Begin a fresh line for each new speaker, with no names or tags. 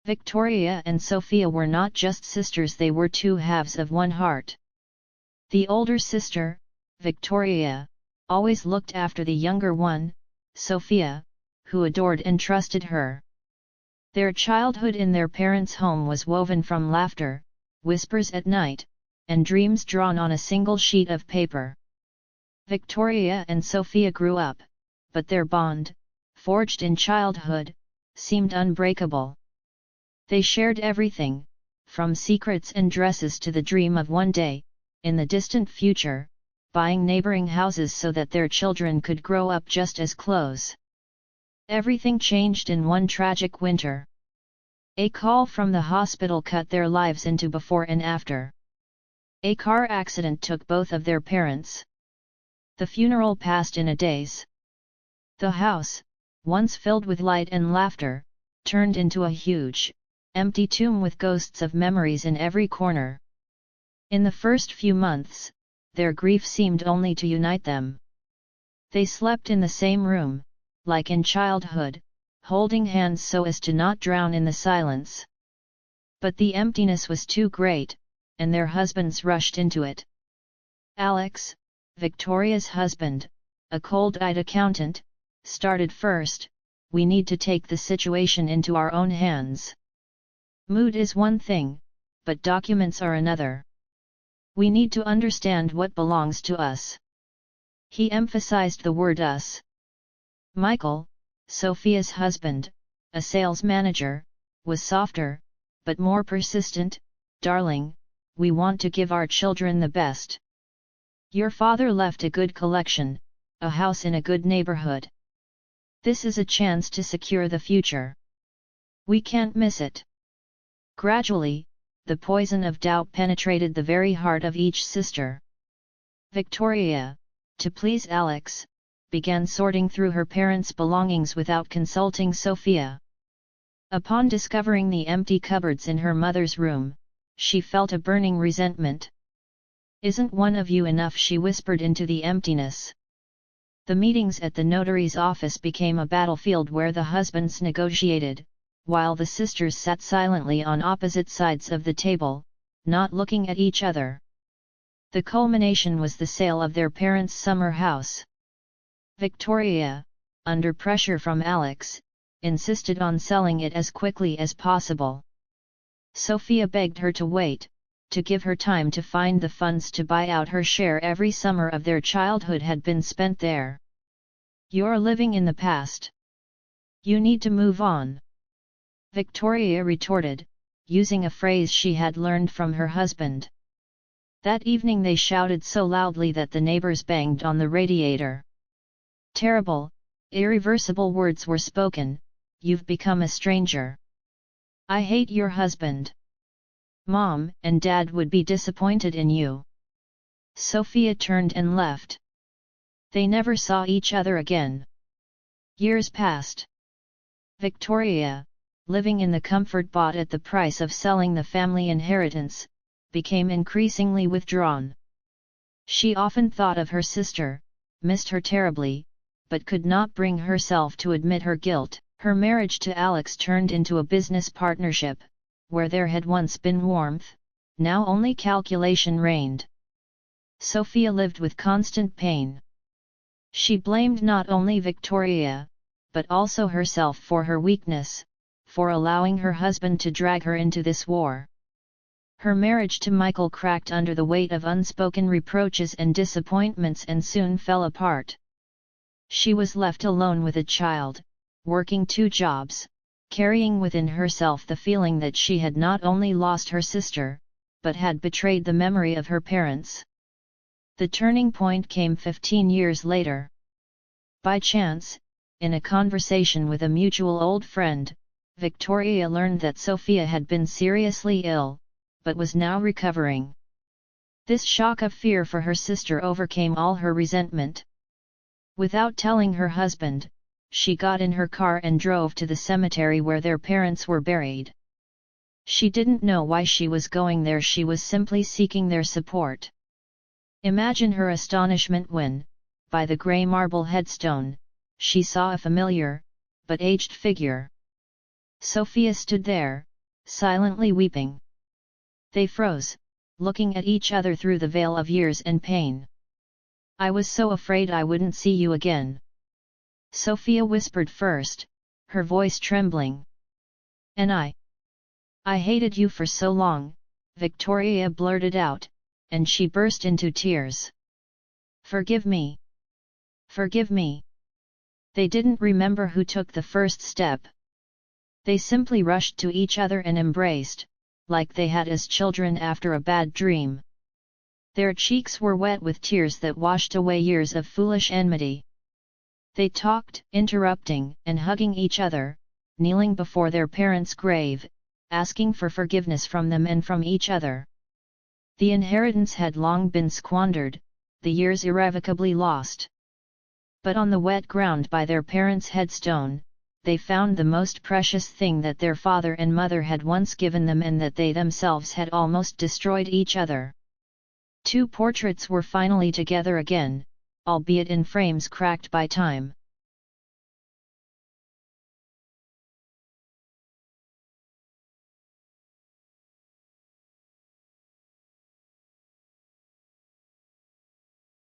Victoria and Sofia were not just sisters, they were two halves of one heart. The older sister, Victoria, always looked after the younger one, Sofia, who adored and trusted her. Their childhood in their parents' home was woven from laughter, whispers at night, and dreams drawn on a single sheet of paper. Victoria and Sofia grew up, but their bond, forged in childhood, seemed unbreakable. They shared everything, from secrets and dresses to the dream of one day, in the distant future, buying neighboring houses so that their children could grow up just as close. Everything changed in one tragic winter. A call from the hospital cut their lives into before and after. A car accident took both of their parents. The funeral passed in a daze. The house, once filled with light and laughter, turned into a huge, empty tomb with ghosts of memories in every corner. In the first few months, their grief seemed only to unite them. They slept in the same room, like in childhood, holding hands so as to not drown in the silence. But the emptiness was too great, and their husbands rushed into it. Alex, Victoria's husband, a cold-eyed accountant, started first. We need to take the situation into our own hands. Mood is one thing, but documents are another. We need to understand what belongs to us. He emphasized the word us. Michael, Sofia's husband, a sales manager, was softer, but more persistent. Darling, we want to give our children the best. Your father left a good collection, a house in a good neighborhood. This is a chance to secure the future. We can't miss it. Gradually, the poison of doubt penetrated the very heart of each sister. Victoria, to please Alex, began sorting through her parents' belongings without consulting Sofia. Upon discovering the empty cupboards in her mother's room, she felt a burning resentment. "Isn't one of you enough?" she whispered into the emptiness. The meetings at the notary's office became a battlefield where the husbands negotiated, while the sisters sat silently on opposite sides of the table, not looking at each other. The culmination was the sale of their parents' summer house. Victoria, under pressure from Alex, insisted on selling it as quickly as possible. Sofia begged her to wait, to give her time to find the funds to buy out her share. Every summer of their childhood had been spent there. "You're living in the past. You need to move on," Victoria retorted, using a phrase she had learned from her husband. That evening they shouted so loudly that the neighbors banged on the radiator. Terrible, irreversible words were spoken. "You've become a stranger. I hate your husband. Mom and Dad would be disappointed in you." Sofia turned and left. They never saw each other again. Years passed. Victoria, living in the comfort bought at the price of selling the family inheritance, became increasingly withdrawn. She often thought of her sister, missed her terribly, but could not bring herself to admit her guilt. Her marriage to Alex turned into a business partnership, where there had once been warmth, now only calculation reigned. Sofia lived with constant pain. She blamed not only Victoria, but also herself for her weakness, for allowing her husband to drag her into this war. Her marriage to Michael cracked under the weight of unspoken reproaches and disappointments and soon fell apart. She was left alone with a child, working 2 jobs, carrying within herself the feeling that she had not only lost her sister, but had betrayed the memory of her parents. The turning point came 15 years later. By chance, in a conversation with a mutual old friend, Victoria learned that Sofia had been seriously ill, but was now recovering. This shock of fear for her sister overcame all her resentment. Without telling her husband, she got in her car and drove to the cemetery where their parents were buried. She didn't know why she was going there, she was simply seeking their support. Imagine her astonishment when, by the grey marble headstone, she saw a familiar, but aged figure. Sofia stood there, silently weeping. They froze, looking at each other through the veil of years and pain. "I was so afraid I wouldn't see you again," Sofia whispered first, her voice trembling. "And I hated you for so long," Victoria blurted out, and she burst into tears. "Forgive me. Forgive me." They didn't remember who took the first step. They simply rushed to each other and embraced, like they had as children after a bad dream. Their cheeks were wet with tears that washed away years of foolish enmity. They talked, interrupting and hugging each other, kneeling before their parents' grave, asking for forgiveness from them and from each other. The inheritance had long been squandered, the years irrevocably lost. But on the wet ground by their parents' headstone, they found the most precious thing that their father and mother had once given them and that they themselves had almost destroyed each other. Two portraits were finally together again, albeit in frames cracked by time.